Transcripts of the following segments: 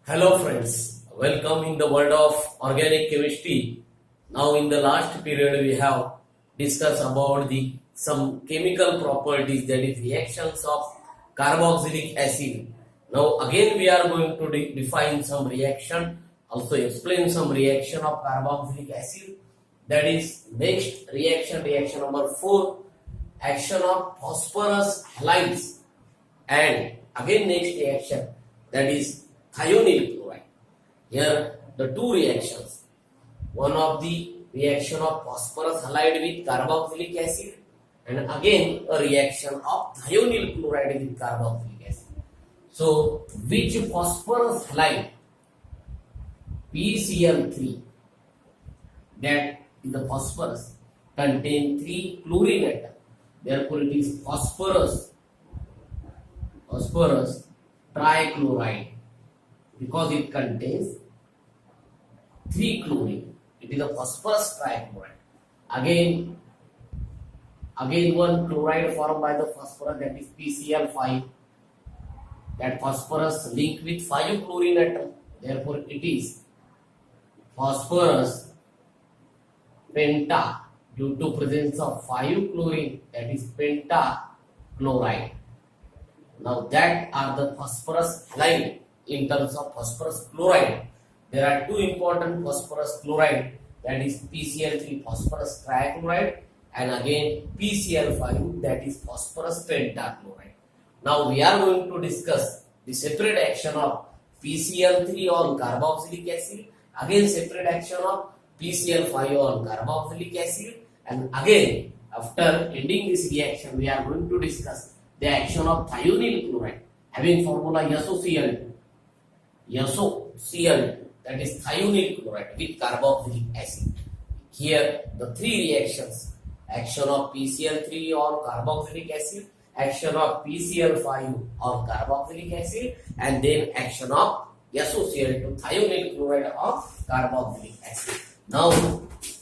Hello friends, welcome in the world of organic chemistry. Now in the last period we have discussed about the some chemical properties, that is reactions of carboxylic acid. Now again we are going to define some reaction, also explain some reaction of carboxylic acid. That is next reaction, reaction number 4, action of phosphorus halides, and again next reaction, that is thionyl chloride. Here the two reactions, one of the reaction of phosphorus halide with carboxylic acid, and again a reaction of thionyl chloride with carboxylic acid. So which phosphorus halide, PCl3, that is the phosphorus, contain 3 chlorine atoms, therefore it is phosphorus trichloride, because it contains 3 chlorine. It is a phosphorus trichloride. Again one chloride formed by the phosphorus, that is PCl5. That phosphorus linked with 5 chlorine atom, therefore it is phosphorus penta, due to presence of 5 chlorine, that is pentachloride. Now that are the phosphorus halide. In terms of phosphorus chloride, there are two important phosphorus chloride, that is PCl3 phosphorus trichloride, and again PCl5, that is phosphorus pentachloride. Now we are going to discuss the separate action of PCl3 on carboxylic acid, again separate action of PCl5 on carboxylic acid, and again after ending this reaction we are going to discuss the action of thionyl chloride having formula SOCl2, that is thionyl chloride with carboxylic acid. Here the three reactions, action of PCl3 on carboxylic acid, action of PCl5 on carboxylic acid, and then action of SOCl2 thionyl chloride on carboxylic acid. Now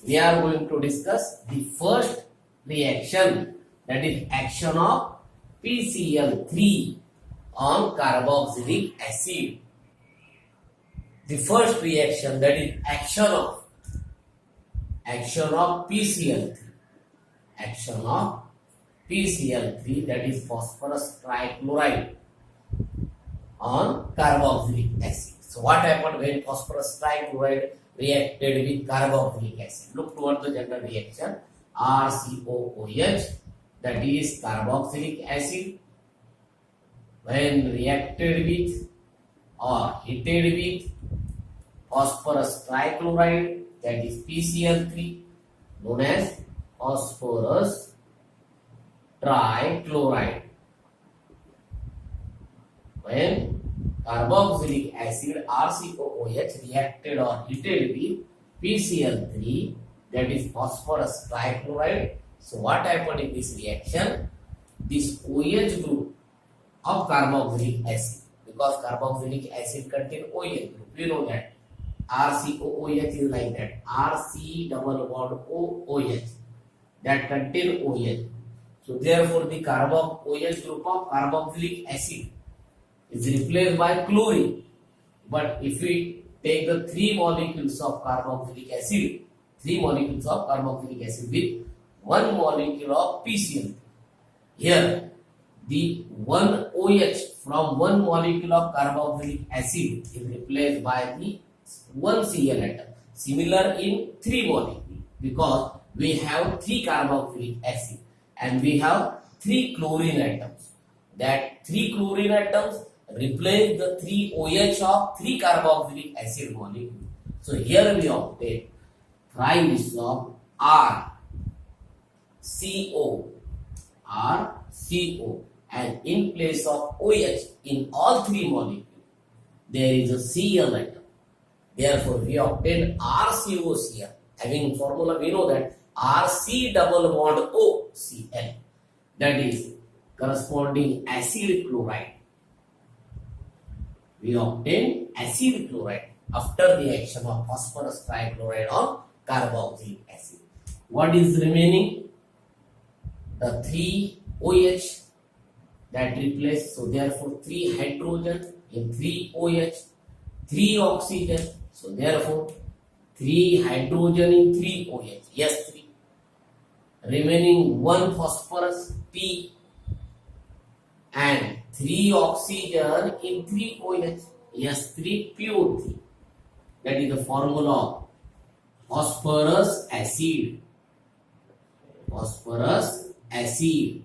we are going to discuss the first reaction, that is action of PCl3 on carboxylic acid. The first reaction, that is action of PCl3, that is phosphorus trichloride on carboxylic acid. So what happened when phosphorus trichloride reacted with carboxylic acid? Look towards the general reaction. RCOOH, that is carboxylic acid, when reacted with or heated with phosphorus trichloride, that is PCl3, known as phosphorus trichloride. When carboxylic acid RCOOH reacted or heated with PCl3, that is phosphorus trichloride. So what happened in this reaction? This OH group of carboxylic acid, because carboxylic acid contains OH group, we know that RCOOH is like that, RC double bond OH, that contain OH. So therefore the OH group of carboxylic acid is replaced by chlorine. But if we take the 3 molecules of carboxylic acid with 1 molecule of PCl, here the 1 OH from 1 molecule of carboxylic acid is replaced by the 1 Cl atom. Similar in 3 molecules, because we have 3 carboxylic acid and we have 3 chlorine atoms. That 3 chlorine atoms replace the 3 OH of 3 carboxylic acid molecule. So here we obtain trimethyl RCO, and in place of OH in all 3 molecules there is a Cl atom. Therefore we obtain RCOCl. Having formula we know that RC double bond OCl, that is corresponding acid chloride. We obtain acid chloride after the action of phosphorus trichloride on carboxylic acid. What is remaining? The 3 OH that replace, so therefore 3 hydrogen in 3 OH, 3 oxygen. So therefore 3 hydrogen in 3 OH, S3. Remaining 1 phosphorus, P, and 3 oxygen in 3 OH, S3PO3. That is the formula of phosphorus acid. Phosphorus acid.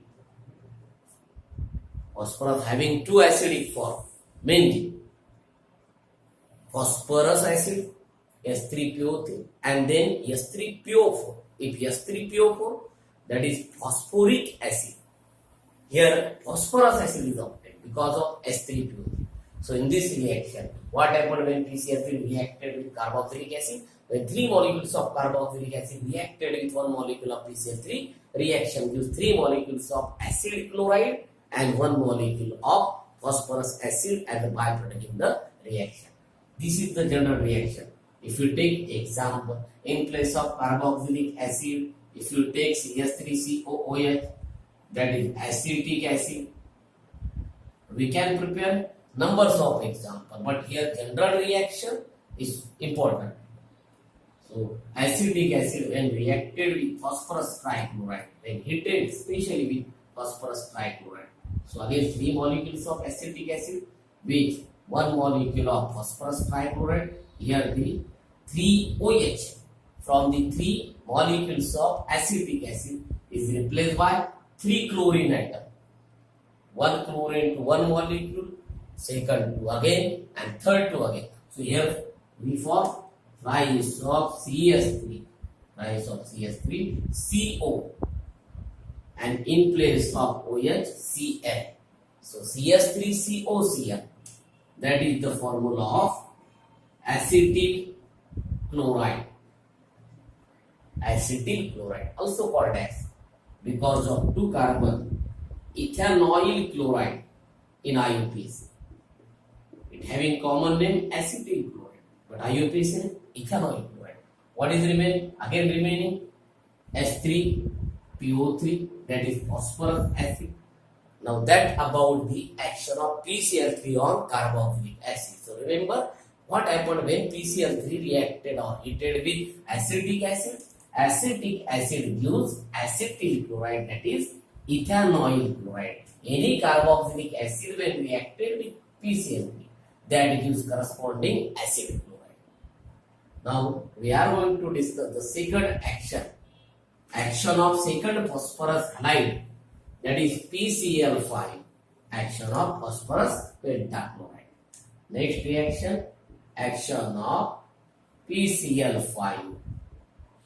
Phosphorus having 2 acidic form, mainly phosphorus acid, S3PO3, and then S3PO4. If S3PO4, that is phosphoric acid. Here phosphorus acid is obtained because of S3PO3. So in this reaction, what happened when PCl3 reacted with carboxylic acid? When 3 molecules of carboxylic acid reacted with 1 molecule of PCl3, reaction gives 3 molecules of acid chloride and 1 molecule of phosphorus acid as a byproduct in the reaction. This is the general reaction. If you take example, in place of carboxylic acid, if you take CH3COOH, that is acetic acid, we can prepare numbers of example, but here general reaction is important. So acetic acid when reacted with phosphorus trichloride, when heated especially with phosphorus trichloride. So again 3 molecules of acetic acid with 1 molecule of phosphorus trichloride. Here the 3 OH from the 3 molecules of acetic acid is replaced by 3 chlorine atom. 1 chlorine to 1 molecule, second to again, and third to again. So here we form rise of CS3, CO, and in place of OH, Cl. So CS3COCl, that is the formula of acetyl chloride. Acetyl chloride, also called as, because of 2 carbon, ethanoyl chloride in IUPAC. It having common name acetyl chloride, but IUPAC name ethanoyl chloride. What is remaining? Again remaining S3PO3, that is phosphorus acid. Now that about the action of PCl3 on carboxylic acid. So remember what happened when PCl3 reacted or heated with acetic acid. Acetic acid gives acetyl chloride, that is ethanoyl chloride. Any carboxylic acid when reacted with PCl3, that gives corresponding acid chloride. Now we are going to discuss the second action. Action of second phosphorus halide, that is PCl5. Action of phosphorus pentachloride. Next reaction, action of PCl5.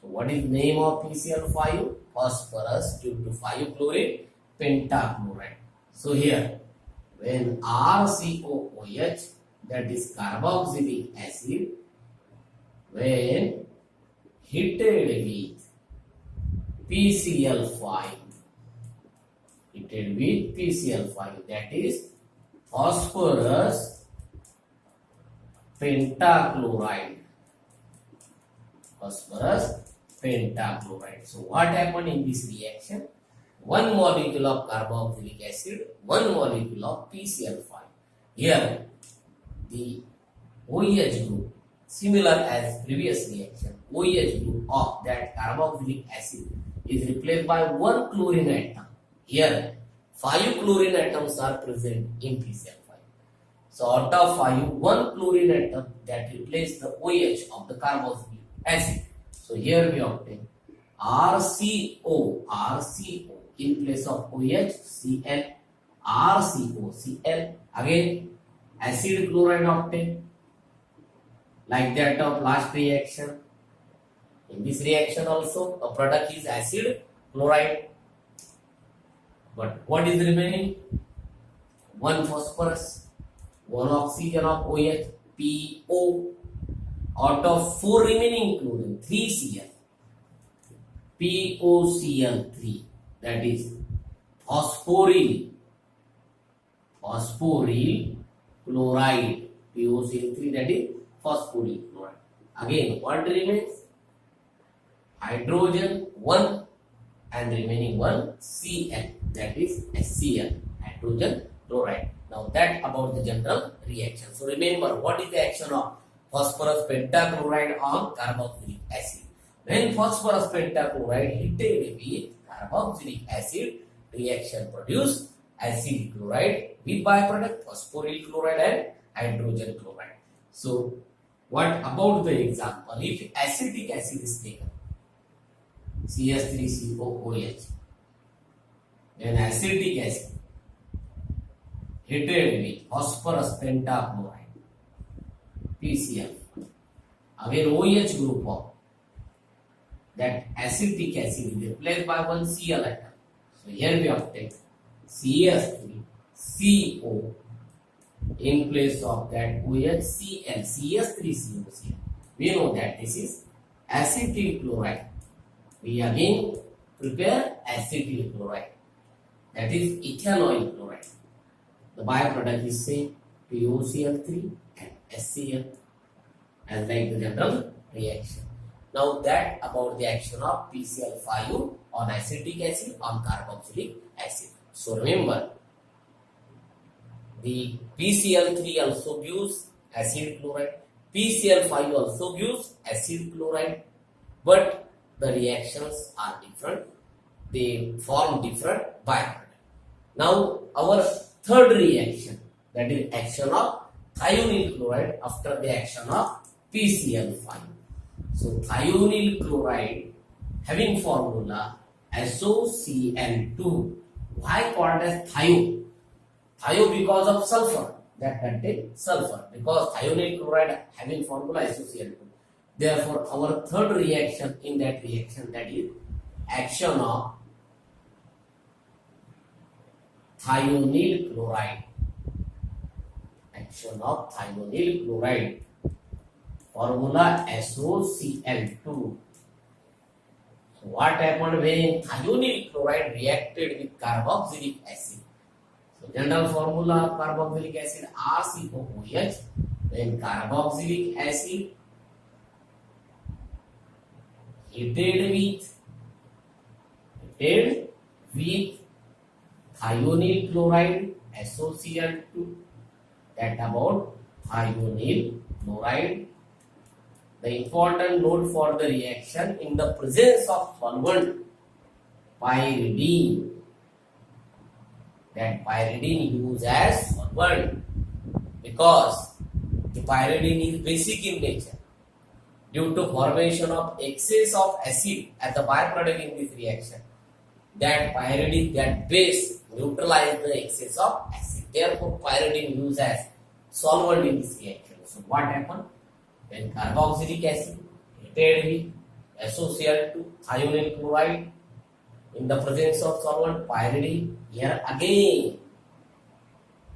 So what is name of PCl5? Phosphorus due to 5-chlorine pentachloride. So here when RCOOH, that is carboxylic acid, when heated with PCl5, that is phosphorus pentachloride. So what happened in this reaction? 1 molecule of carboxylic acid, 1 molecule of PCl5. Here the OH group, similar as previous reaction, OH group of that carboxylic acid is replaced by 1 chlorine atom. Here 5 chlorine atoms are present in PCl5. So out of 5, 1 chlorine atom that replaces the OH of the carboxylic acid. So here we obtain RCO in place of OH, Cl, RCOCl. Again acid chloride obtained like that of last reaction. In this reaction also a product is acid chloride. But what is remaining? 1 phosphorus, 1 oxygen of OH, PO. Out of 4 remaining chlorine, 3 Cl, POCl3, that is phosphoryl chloride, POCl3, that is phosphoryl chloride. Again, what remains? Hydrogen 1 and remaining 1 Cl, that is HCl, hydrogen chloride. Now that about the general reaction. So remember, what is the action of phosphorus pentachloride on carboxylic acid? When phosphorus pentachloride heated with carboxylic acid, reaction produce acyl chloride with byproduct phosphoryl chloride and hydrogen chloride. So what about the example? If acetic acid is taken, CH3COOH, then acetic acid heated with phosphorus pentachloride, PCl, again OH group of that acetic acid is replaced by one Cl atom. So here we obtain CH3CO in place of that OHCl, CH3COCl. We know that this is acetyl chloride. We again prepare acetyl chloride, that is ethanoyl chloride. The byproduct is same, POCl3 and HCl, as like the general reaction. Now that about the action of PCl5 on acetic acid on carboxylic acid. So remember, the PCl3 also gives acid chloride, PCl5 also gives acid chloride, but the reactions are different. They form different byproduct. Now our third reaction, that is action of thionyl chloride after the action of PCl5. So thionyl chloride having formula SOCl2. Why called as thio? Thio because of sulfur that contains sulfur, because thionyl chloride having formula SOCl2. Therefore, our third reaction in that reaction, that is action of thionyl chloride. Action of thionyl chloride. Formula SOCl2. So what happened when thionyl chloride reacted with carboxylic acid? So general formula of carboxylic acid RCOOH. When carboxylic acid heated with thionyl chloride SOCl2, that about thionyl chloride. The important note for the reaction, in the presence of solvent pyridine, that pyridine used as solvent because the pyridine is basic in nature. Due to formation of excess of acid as a byproduct in this reaction, that pyridine, that base, neutralize the excess of acid. Therefore, pyridine used as solvent in this reaction. So what happened? When carboxylic acid heated with SOCl2, thionyl chloride, in the presence of solvent pyridine, here again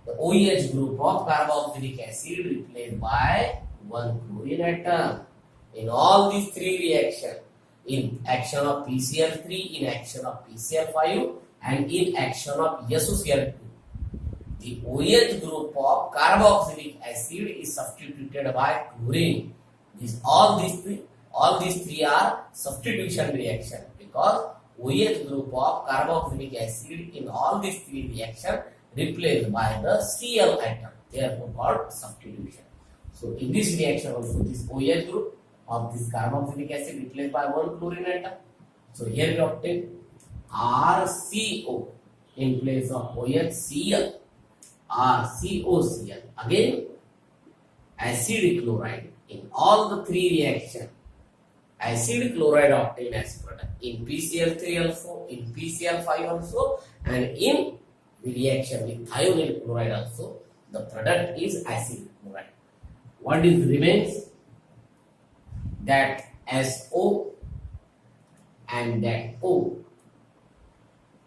the OH group of carboxylic acid replaced by one chlorine atom. In all these three reactions, in action of PCl3, in action of PCl5, and in action of SOCl2, the OH group of carboxylic acid is substituted by chlorine. All these three are substitution reaction, because OH group of carboxylic acid in all these three reactions replaced by the Cl atom, therefore called substitution. So in this reaction also, this OH group of this carboxylic acid replaced by one chlorine atom. So here we obtain RCO in place of OHCl, RCOCl. Again, acid chloride. In all the three reactions, acid chloride obtained as product. In PCl3 also, in PCl5 also, and in the reaction with thionyl chloride also, the product is acid chloride. What is remains? That SO and that O.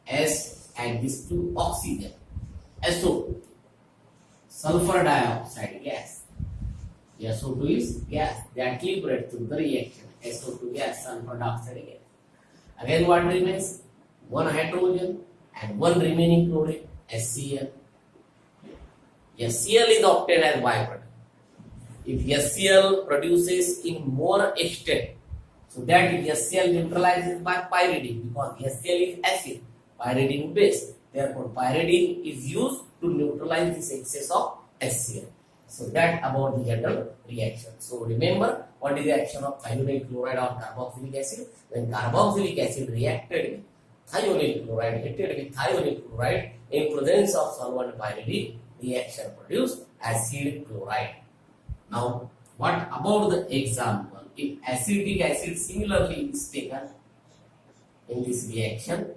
S and these two oxygen. SO, sulfur dioxide gas. SO2 is gas that liberates through the reaction. SO2 gas, sulfur dioxide gas. Again, what remains? One hydrogen and one remaining chlorine, HCl. HCl is obtained as byproduct. If HCl produces in more extent, so that HCl neutralizes by pyridine, because HCl is acid, pyridine base. Therefore, pyridine is used to neutralize this excess of HCl. So that about the general reaction. So remember, what is the action of thionyl chloride on carboxylic acid? When carboxylic acid reacted with thionyl chloride, heated with thionyl chloride in presence of solvent pyridine, reaction produced acid chloride. Now, what about the example? If acetic acid similarly is taken in this reaction,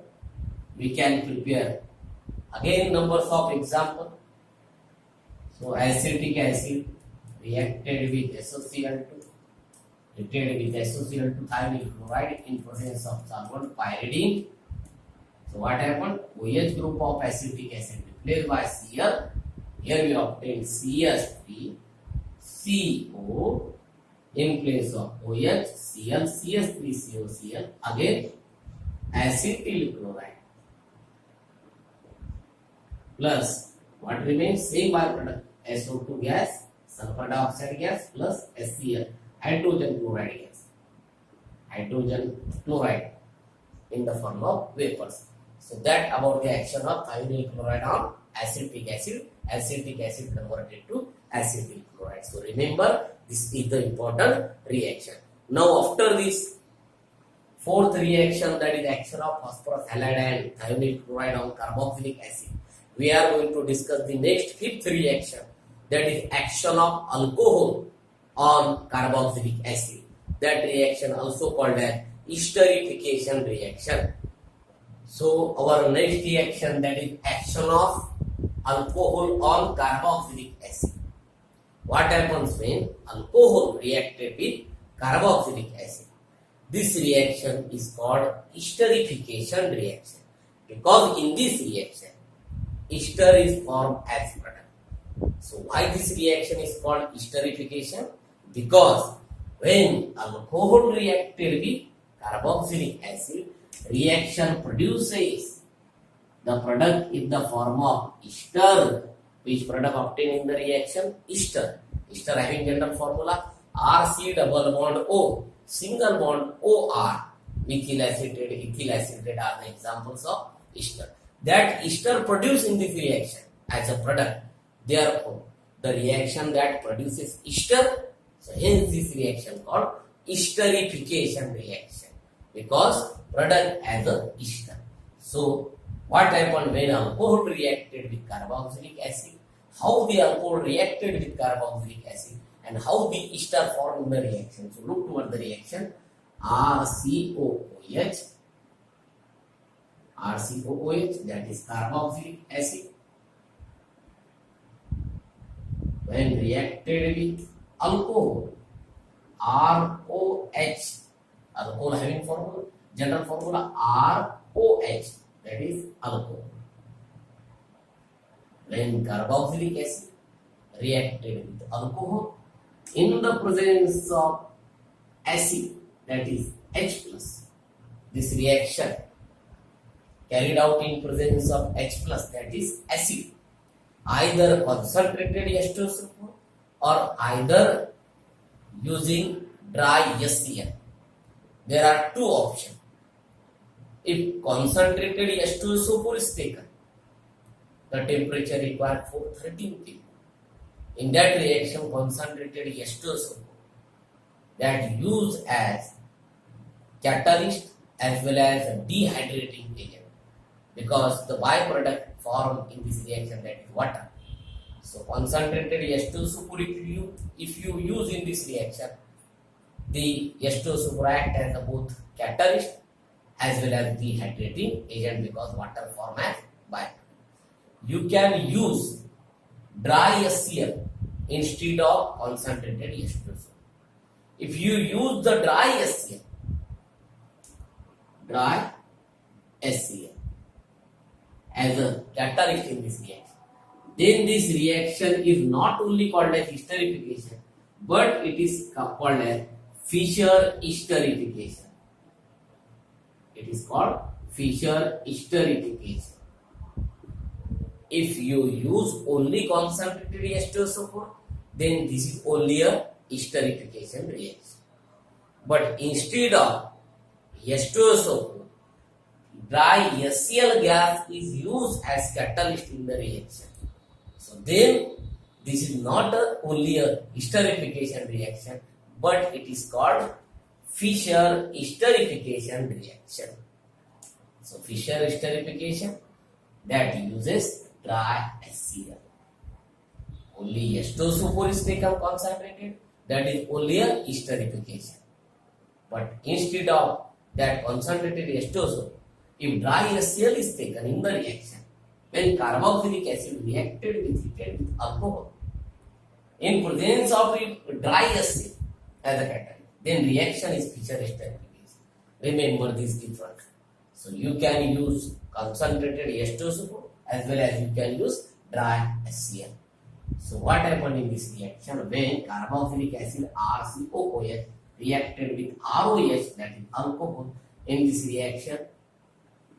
we can prepare again numbers of example. So acetic acid reacted with SOCl2, heated with SOCl2 thionyl chloride in presence of solvent pyridine. So what happened? OH group of acetic acid replaced by Cl. Here we obtain CS3, CO in place of OH, Cl, CS3, COCl, again acetyl chloride plus what remains? Same byproduct, SO2 gas, sulfur dioxide gas plus HCl, hydrogen chloride gas, hydrogen chloride in the form of vapors. So that about the action of thionyl chloride on acetic acid converted to acetyl chloride. So remember, this is the important reaction. Now after this fourth reaction, that is action of phosphorus halide and thionyl chloride on carboxylic acid, we are going to discuss the next fifth reaction, that is action of alcohol on carboxylic acid. That reaction also called as esterification reaction. So our next reaction, that is action of alcohol on carboxylic acid. What happens when alcohol reacted with carboxylic acid? This reaction is called esterification reaction, because in this reaction ester is formed as product. So why this reaction is called esterification? Because when alcohol reacted with carboxylic acid, reaction produces the product in the form of ester. Which product obtained in the reaction? Ester. Ester having general formula RC double bond O, single bond OR, methyl acetate, ethyl acetate are the examples of ester. That ester produced in this reaction as a product. Therefore, the reaction that produces ester, so hence this reaction called esterification reaction, because product as a ester. So what happened when alcohol reacted with carboxylic acid? How the alcohol reacted with carboxylic acid and how the ester formed in the reaction. So look toward the reaction. RCOOH, that is carboxylic acid, when reacted with alcohol, ROH, alcohol having formula, general formula ROH, that is alcohol. When carboxylic acid reacted with alcohol in the presence of acid, that is H plus, this reaction carried out in presence of H plus, that is acid, either concentrated H2SO4 or either using dry HCl. There are two options. If concentrated H2SO4 is taken, the temperature required for 13 K. In that reaction, concentrated H2SO4 that used as catalyst as well as a dehydrating agent, because the byproduct formed in this reaction, that is water. So concentrated H2SO4 if you use in this reaction, the H2SO4 act as a both catalyst as well as dehydrating agent, because water form as byproduct. You can use dry HCl instead of concentrated H2SO4. If you use the dry HCl as a catalyst in this reaction, then this reaction is not only called as esterification, but it is called as Fischer esterification. It is called Fischer esterification. If you use only concentrated H2SO4, then this is only a esterification reaction. But instead of H2SO4, dry HCl gas is used as catalyst in the reaction. So then this is not only a esterification reaction, but it is called Fischer esterification reaction. So Fischer esterification that uses dry HCl. Only H2SO4 is taken concentrated, that is only a esterification. But instead of that concentrated H2SO, if dry HCl is taken in the reaction, when carboxylic acid reacted with alcohol, in presence of dry HCl as a catalyst, then reaction is Fischer esterification. Remember this difference. So you can use concentrated H2SO4 as well as you can use dry HCl. So what happened in this reaction when carboxylic acid RCOOH reacted with ROH, that is alcohol, in this reaction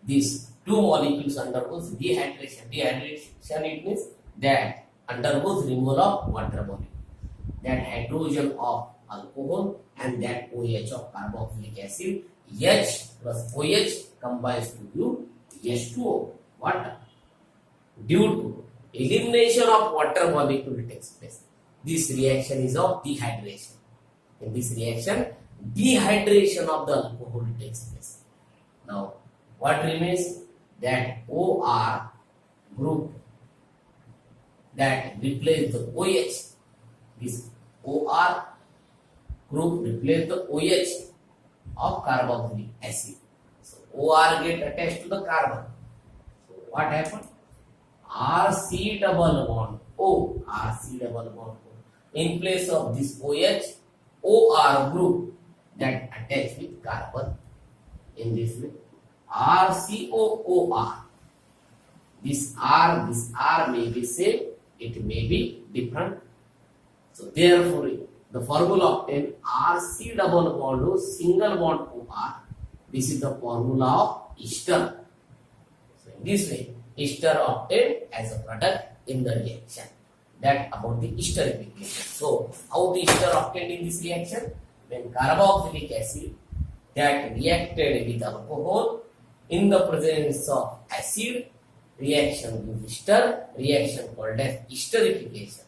these two molecules undergoes dehydration. Dehydration it means that undergoes removal of water molecule. That hydrogen of alcohol and that OH of carboxylic acid, H plus OH combines to give H2O water. Due to elimination of water molecule takes place. This reaction is of dehydration. In this reaction, dehydration of the alcohol takes place. Now, what remains? That OR group that replaces the OH. This OR group replaces the OH of carboxylic acid. So, OR get attached to the carbon. So, what happened? RC double bond O. RC double bond O. In place of this OH, OR group that attach with carbon in this way. RCOOR. This R may be same, it may be different. So therefore, the formula obtained RC double bond O single bond OR. This is the formula of ester. So in this way, ester obtained as a product in the reaction. That about the esterification. So how the ester obtained in this reaction? When carboxylic acid that reacted with alcohol in the presence of acid, reaction with ester, reaction called as esterification.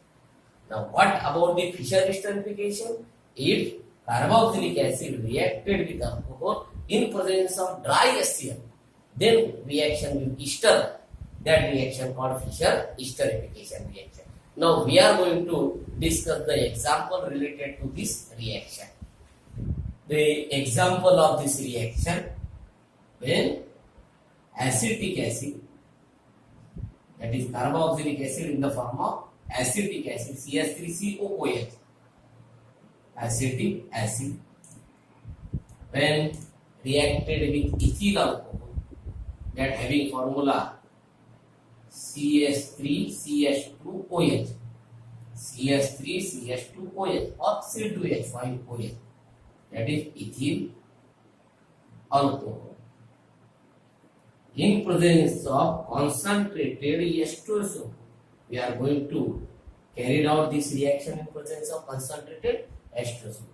Now what about the Fischer esterification? If carboxylic acid reacted with alcohol in presence of dry HCl, then reaction with ester, that reaction called Fischer esterification reaction. Now we are going to discuss the example related to this reaction. The example of this reaction, when acetic acid, that is carboxylic acid in the form of acetic acid CH3COOH, acetic acid, when reacted with ethyl alcohol, that having formula CH3CH2OH, CH3CH2OH or C2H5OH, that is ethyl alcohol. In presence of concentrated H2SO, we are going to carry out this reaction in presence of concentrated H2SO.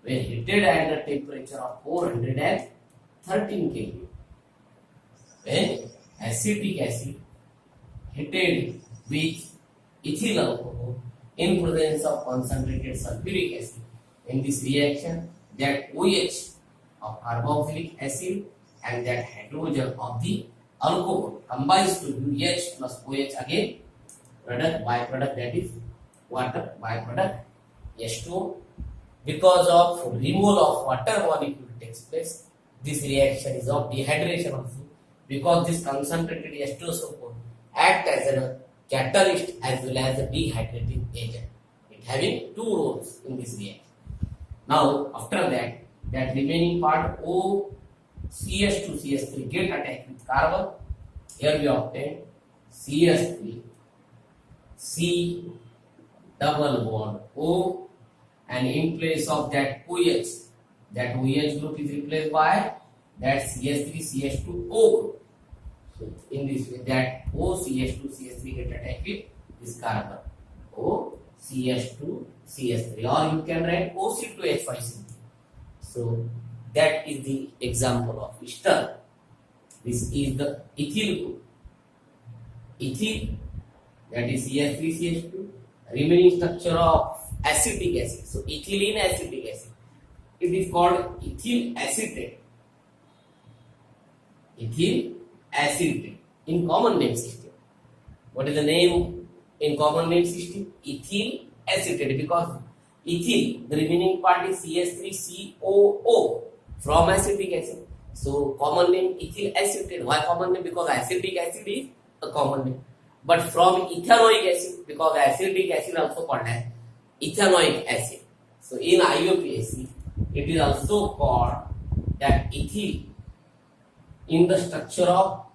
When heated at the temperature of 413 Kelvin, when acetic acid heated with ethyl alcohol in presence of concentrated sulfuric acid, in this reaction, that OH of carboxylic acid and that hydrogen of the alcohol combines to do H plus OH again, byproduct, that is water, byproduct H2O. Because of removal of water molecule takes place, this reaction is of dehydration also, because this concentrated H2SO4 act as a catalyst as well as a dehydrating agent. It having two roles in this reaction. Now after that, that remaining part OCH2CH3 get attached with carbon. Here we obtain CH3 C double bond O, and in place of that OH, that OH group is replaced by that CH3CH2O group. So in this way, that OCH2CH3 get attached with this carbon, OCH2CH3, or you can write OC2H5CH3. So that is the example of ester. This is the ethyl group. Ethyl that is CH3CH2. Remaining structure of acetic acid. So ethylene acetic acid. It is called ethyl acetate. Ethyl acetate in common name system. What is the name in common name system? Ethyl acetate, because ethyl, the remaining part is CH3COO from acetic acid. So common name ethyl acetate. Why common name? Because acetic acid is a common name. But from ethanoic acid, because acetic acid also called as ethanoic acid. So in IUPAC, it is also called that ethyl in the structure of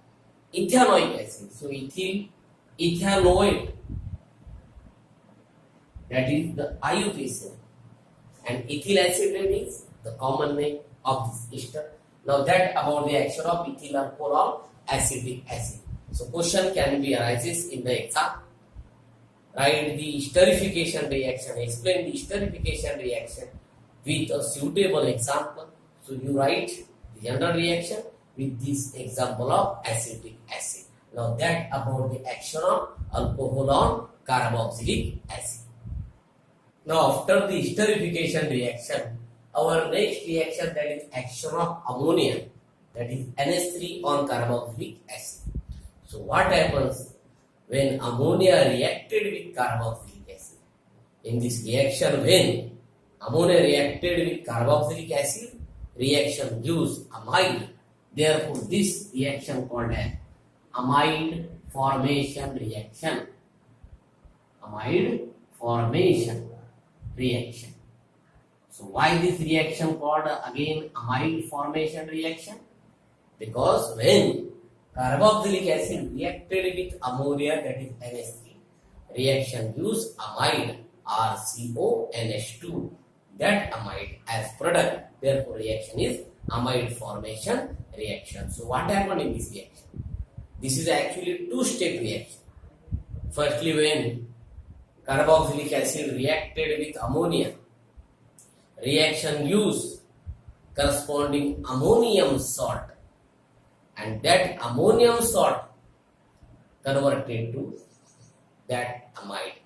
ethanoic acid. So ethyl ethanoate, that is the IUPAC, and ethyl acetate is the common name of this ester. Now that about the action of ethyl alcohol on acetic acid. So question can be arises in the exam. Write the esterification reaction. Explain the esterification reaction with a suitable example. So you write the general reaction with this example of acetic acid. Now that about the action of alcohol on carboxylic acid. Now after the esterification reaction, our next reaction, that is action of ammonia, that is NH3 on carboxylic acid. So what happens when ammonia reacted with carboxylic acid? In this reaction, when ammonia reacted with carboxylic acid, reaction gives amide. Therefore, this reaction called as amide formation reaction. Amide formation reaction. So why this reaction called again amide formation reaction? Because when carboxylic acid reacted with ammonia, that is NH3, reaction gives amide RCONH2. That amide as product. Therefore, reaction is amide formation reaction. So what happened in this reaction? This is actually two-step reaction. Firstly, when carboxylic acid reacted with ammonia, reaction gives corresponding ammonium salt, and that ammonium salt converted to that amide.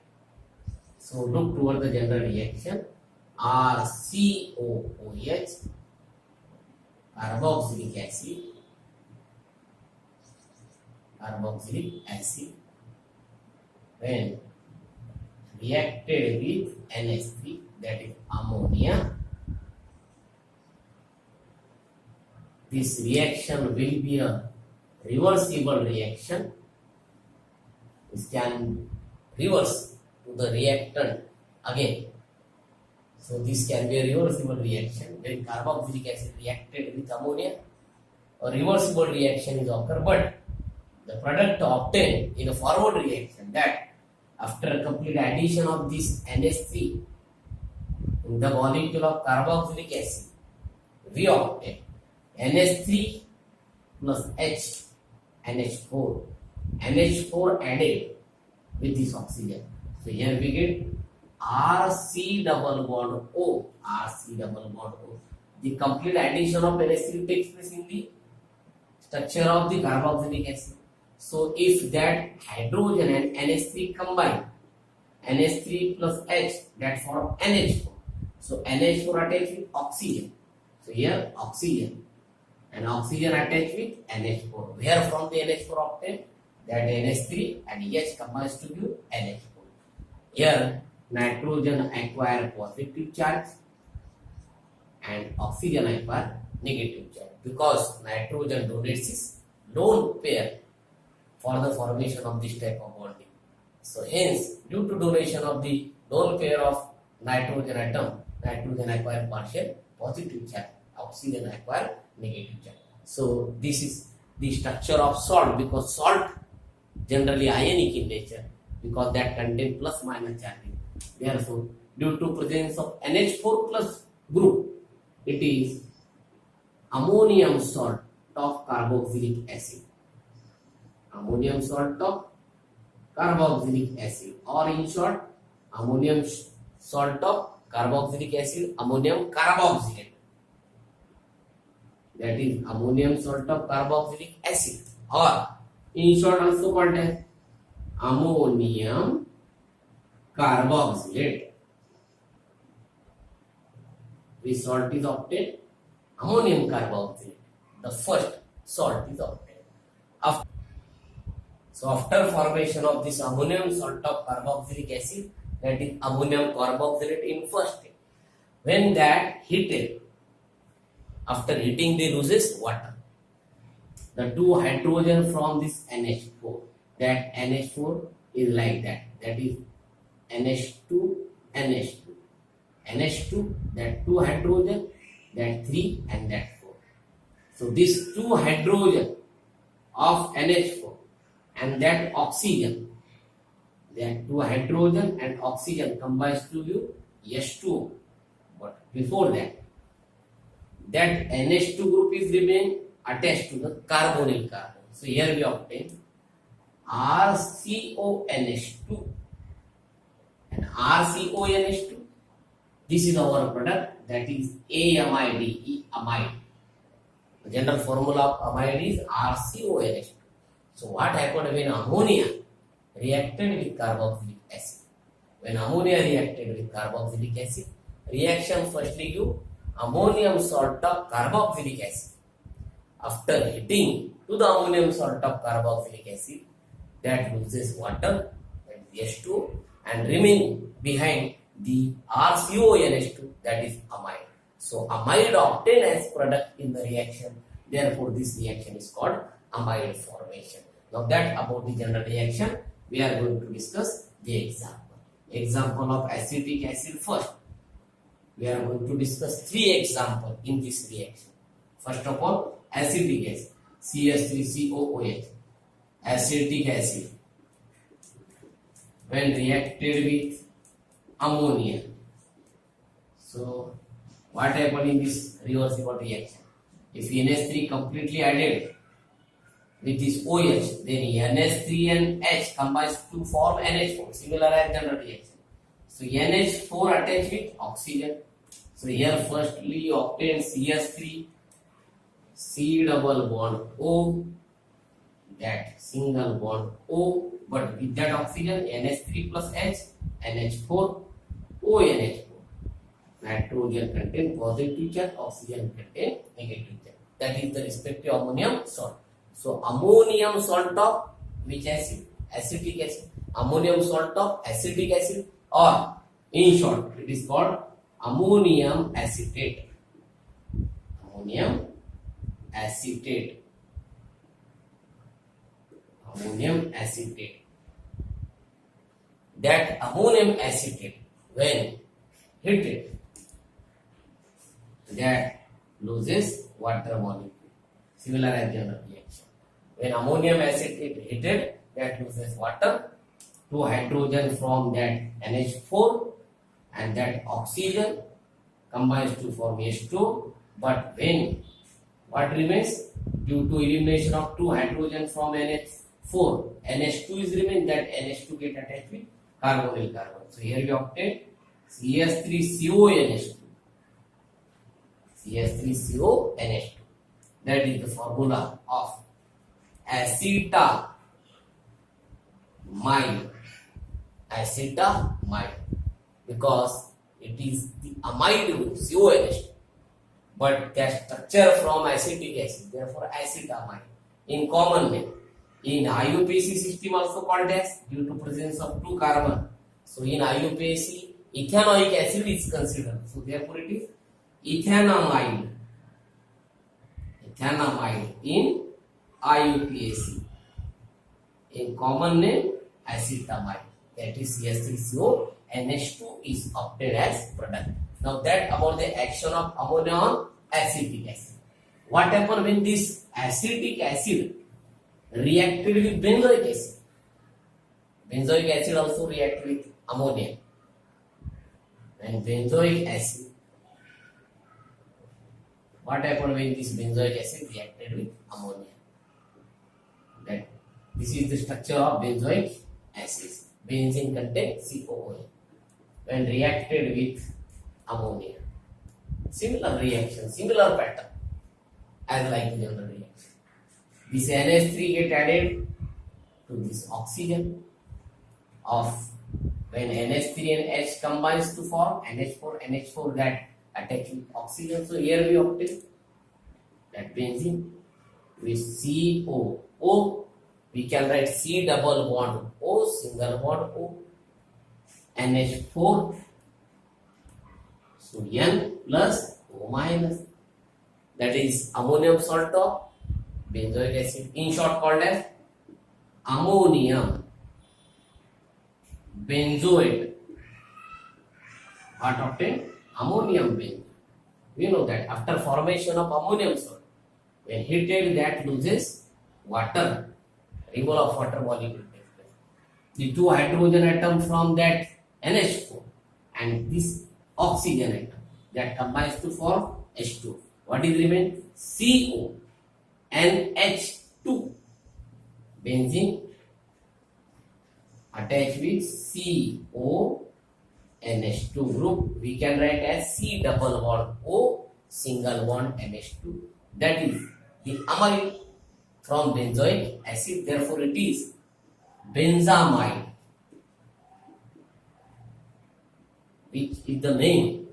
So look toward the general reaction. RCOOH, carboxylic acid, when reacted with NH3, that is ammonia, this reaction will be a reversible reaction. This can reverse to the reactant again. So this can be a reversible reaction. When carboxylic acid reacted with ammonia, a reversible reaction is occur, but the product obtained in a forward reaction, that after a complete addition of this NH3 in the molecule of carboxylic acid, we obtain NH3 plus H, NH4 added with this oxygen. So here we get RC double bond O. The complete addition of NH3 takes place in the structure of the carboxylic acid. So if that hydrogen and NH3 combine, NH3 plus H, that form NH4. So NH4 attached with oxygen. So here oxygen and oxygen attached with NH4. Where from the NH4 obtained? That NH3 and H combines to give NH4. Here nitrogen acquire positive charge and oxygen acquire negative charge, because nitrogen donates its lone pair for the formation of this type of bonding. So hence, due to donation of the lone pair of nitrogen atom, nitrogen acquire partial positive charge, oxygen acquire negative charge. So this is the structure of salt, because salt generally ionic in nature, because that contain plus minus charging. Therefore, due to presence of NH4 plus group, it is ammonium salt of carboxylic acid. Ammonium salt of carboxylic acid, or in short, ammonium salt of carboxylic acid, ammonium carboxylate. That is ammonium salt of carboxylic acid, or in short also called as ammonium carboxylate. Which salt is obtained? Ammonium carboxylate. The first salt is obtained. After formation of this ammonium salt of carboxylic acid, that is ammonium carboxylate in first step. When that heated, after heating they loses water. The two hydrogen from this NH4, that NH4 is like that. That is NH2, NH2. NH2, that 2 hydrogen, that 3 and that 4. So this 2 hydrogen of NH4 and that oxygen, that 2 hydrogen and oxygen combines to you H2O. But before that, that NH2 group is remain attached to the carbonyl carbon. So here we obtain RCONH2 and RCONH2. This is our product, that is amide, amide. The general formula of amide is RCONH2. So what happened when ammonia reacted with carboxylic acid? When ammonia reacted with carboxylic acid, reaction firstly give ammonium salt of carboxylic acid. After heating to the ammonium salt of carboxylic acid, that loses water, that is H2O, and remain behind the RCONH2, that is amide. So amide obtained as product in the reaction. Therefore, this reaction is called amide formation. Now that about the general reaction, we are going to discuss the example. Example of acetic acid first. We are going to discuss 3 examples in this reaction. First of all, acetic acid, CH3COOH. Acetic acid, when reacted with ammonia. So, what happened in this reversible reaction? If NH3 completely added with this OH, then NH3 and H combines to form NH4, similar as general reaction. So, NH4 attached with oxygen. So, here firstly you obtain CH3, C double bond O, that single bond O, but with that oxygen NH3 plus H, NH4, ONH4. Nitrogen contain positive charge, oxygen contain negative charge. That is the respective ammonium salt. So ammonium salt of which acid? Acetic acid. Ammonium salt of acetic acid, or in short it is called ammonium acetate. Ammonium acetate. Ammonium acetate. That ammonium acetate, when heated, that loses water molecule, similar as general reaction. When ammonium acetate heated, that loses water, 2 hydrogen from that NH4 and that oxygen combines to form H2O. But when what remains? Due to elimination of 2 hydrogen from NH4, NH2 is remain, that NH2 get attached with carbonyl carbon. So here we obtain CH3CONH2. CH3CONH2. That is the formula of acetamide. Acetamide. Because it is the amide group, CONH2. But that structure from acetic acid, therefore acetamide. In common name. In IUPAC system also called as, due to presence of 2 carbon. So in IUPAC, ethanoic acid is considered. So therefore it is ethanamide. Ethanamide in IUPAC. In common name, acetamide. That is CH3CO, NH2 is obtained as product. Now that about the action of ammonia on acetic acid. What happens when this acetic acid reacted with benzoic acid? Benzoic acid also react with ammonia. And benzoic acid, what happened when this benzoic acid reacted with ammonia? That this is the structure of benzoic acid. Benzene contains COOH. When reacted with ammonia, similar reaction, similar pattern as like the general reaction. This NH3 get added to this oxygen, of when NH3 and H combines to form NH4 that attach with oxygen. So here we obtain that benzene with CO. O, we can write C double bond O, single bond O, NH4. So N plus O minus, that is ammonium salt of benzoic acid, in short called as ammonium benzoate. What obtained? Ammonium benzoate. We know that after formation of ammonium salt, when heated, that loses water, removal of water molecule takes place. The two hydrogen atoms from that NH4 and this oxygen atom that combines to form H2. What is remain? CO and H2. Benzene attached with CO and H2 group. We can write as C double bond O, single bond NH2. That is the amide from benzoic acid. Therefore, it is benzamide, which is the name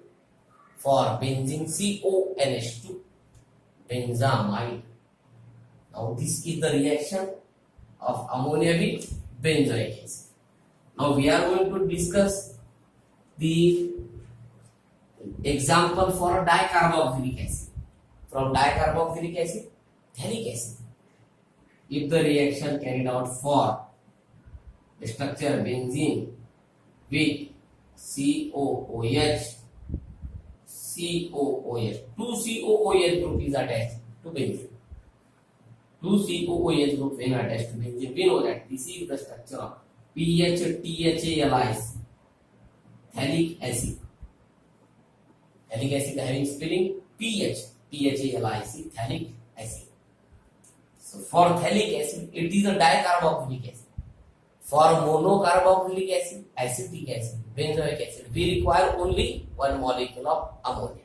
for benzene CONH2, benzamide. Now, this is the reaction of ammonia with benzoic acid. Now, we are going to discuss the example for dicarboxylic acid. From dicarboxylic acid, phthalic acid. If the reaction carried out for the structure benzene with COOH, two COOH group is attached to benzene. Two COOH group when attached to benzene, we know that this is the structure of PHTHALIC, phthalic acid. Phthalic acid having spelling PHTHALIC, phthalic acid. So for phthalic acid, it is a dicarboxylic acid. For monocarboxylic acid, acetic acid, benzoic acid, we require only one molecule of ammonia.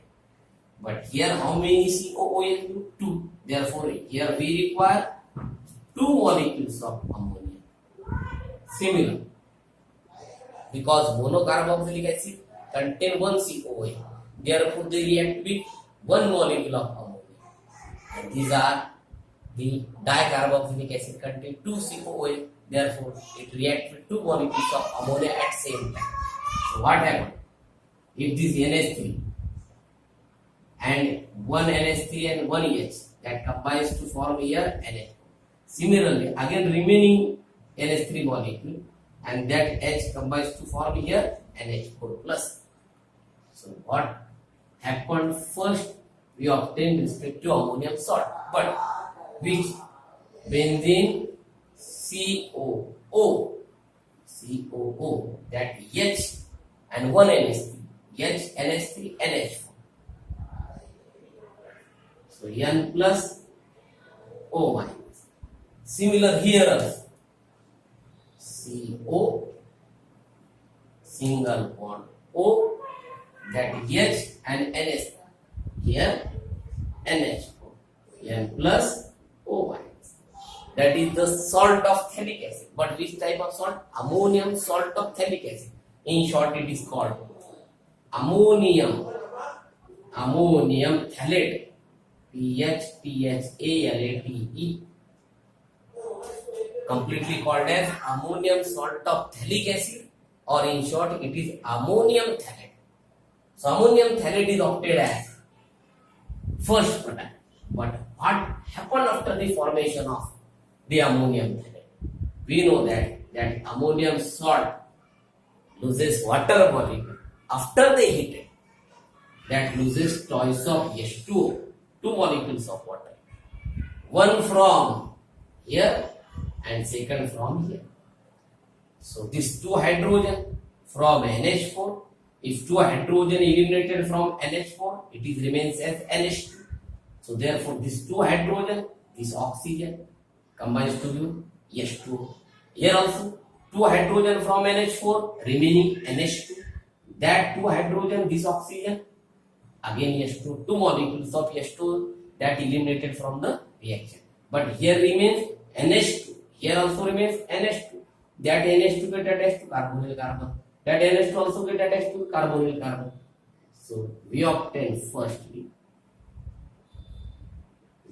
But here, how many COOH group? 2. Therefore, here we require 2 molecules of ammonia. Similar, because monocarboxylic acid contain 1 COOH. Therefore, they react with 1 molecule of ammonia. And these are the dicarboxylic acid contain 2 COOH. Therefore, it reacts with 2 molecules of ammonia at same time. So, what happens? If this NH3 and one NH3 and one EH that combines to form here NH. Similarly, again remaining NH3 molecule and that H combines to form here NH4 plus. So, what happened first? We obtained respect to ammonium salt, but which benzene COO, that H and one NH3, H, NH3, NH4. So N plus O minus. Similar here also. CO, single bond O, that H and NH. Here NH4. N plus O minus. That is the salt of phthalic acid. But which type of salt? Ammonium salt of phthalic acid. In short, it is called ammonium phthalate. PHTHALATE, completely called as ammonium salt of phthalic acid, or in short it is ammonium phthalate. So ammonium phthalate is obtained as first product. But what happened after the formation of the ammonium phthalate? We know that ammonium salt loses water molecule after they heat it. That loses twice of H2O. 2 molecules of water, one from here and second from here. So this 2 hydrogen from NH4, if 2 hydrogen eliminated from NH4, it is remains as NH2. So therefore this 2 hydrogen, this oxygen combines to give H2O. Here also 2 hydrogen from NH4 remaining NH2. That 2 hydrogen, this oxygen, again H2, 2 molecules of H2 that eliminated from the reaction. But here remains NH2. Here also remains NH2. that NH2 get attached to carbonyl carbon. That NH2 also get attached to carbonyl carbon. So we obtain firstly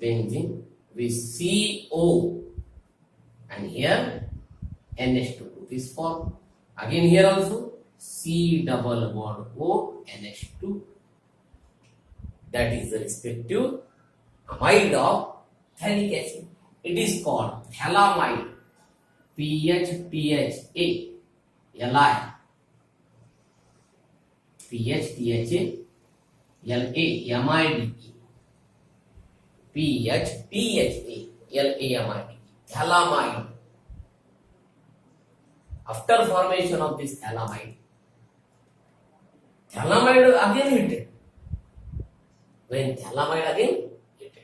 benzene with CO and here NH2 this form. Again here also C double bond O NH2. That is the respective amide of phthalic acid. It is called phthalamide. PHTHA Li PHTHA LAMIDE PHTHA LAMIDE phthalamide. After formation of this phthalamide again heated. When phthalamide again heated,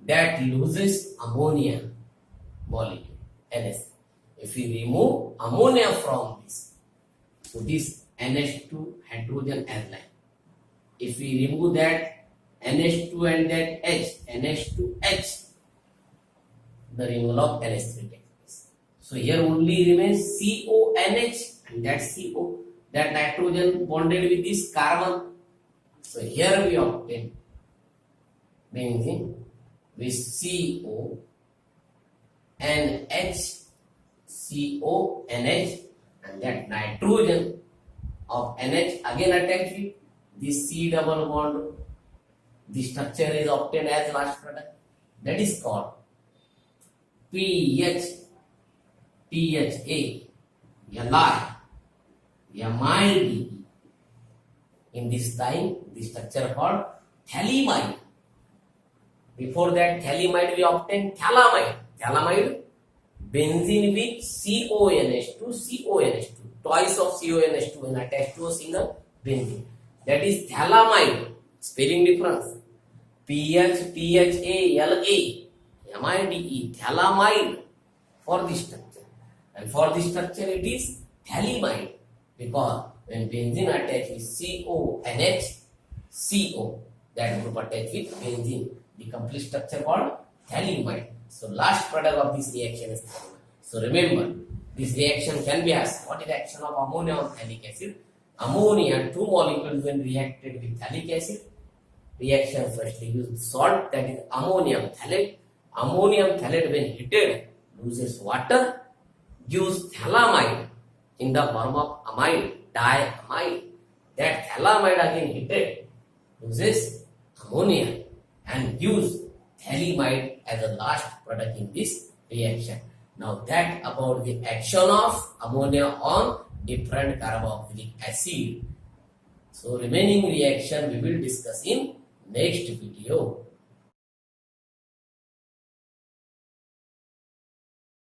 that loses ammonia molecule NH. If we remove ammonia from this, so this NH2 hydrogen anion. If we remove that NH2 and that H, NH2H, the removal of NH3 takes place. So here only remains CONH and that CO, that nitrogen bonded with this carbon. So here we obtain benzene with CO and HCONH and that nitrogen of NH again attached with this C double bond. The structure is obtained as last product. That is called PHTHA amide. In this time, the structure called phthalimide. Before that phthalimide we obtain phthalamide. Phthalamide, benzene with CONH2, twice of CONH2 and attached to a single benzene. That is phthalamide. Spelling difference. PHTHALA amide, phthalamide for this structure. And for this structure it is phthalimide because when benzene attached with CONH, CO, that group attached with benzene, the complete structure called phthalimide. So last product of this reaction is phthalimide. So remember, this reaction can be asked, what is the action of ammonia on phthalic acid? Ammonia, two molecules when reacted with phthalic acid, reaction firstly use salt, that is ammonium phthalate. Ammonium phthalate when heated loses water, gives phthalamide in the form of amide, diamide. That phthalamide again heated loses ammonia and gives phthalimide as a last product in this reaction. Now that about the action of ammonia on different carboxylic acid. So remaining reaction we will discuss in next video.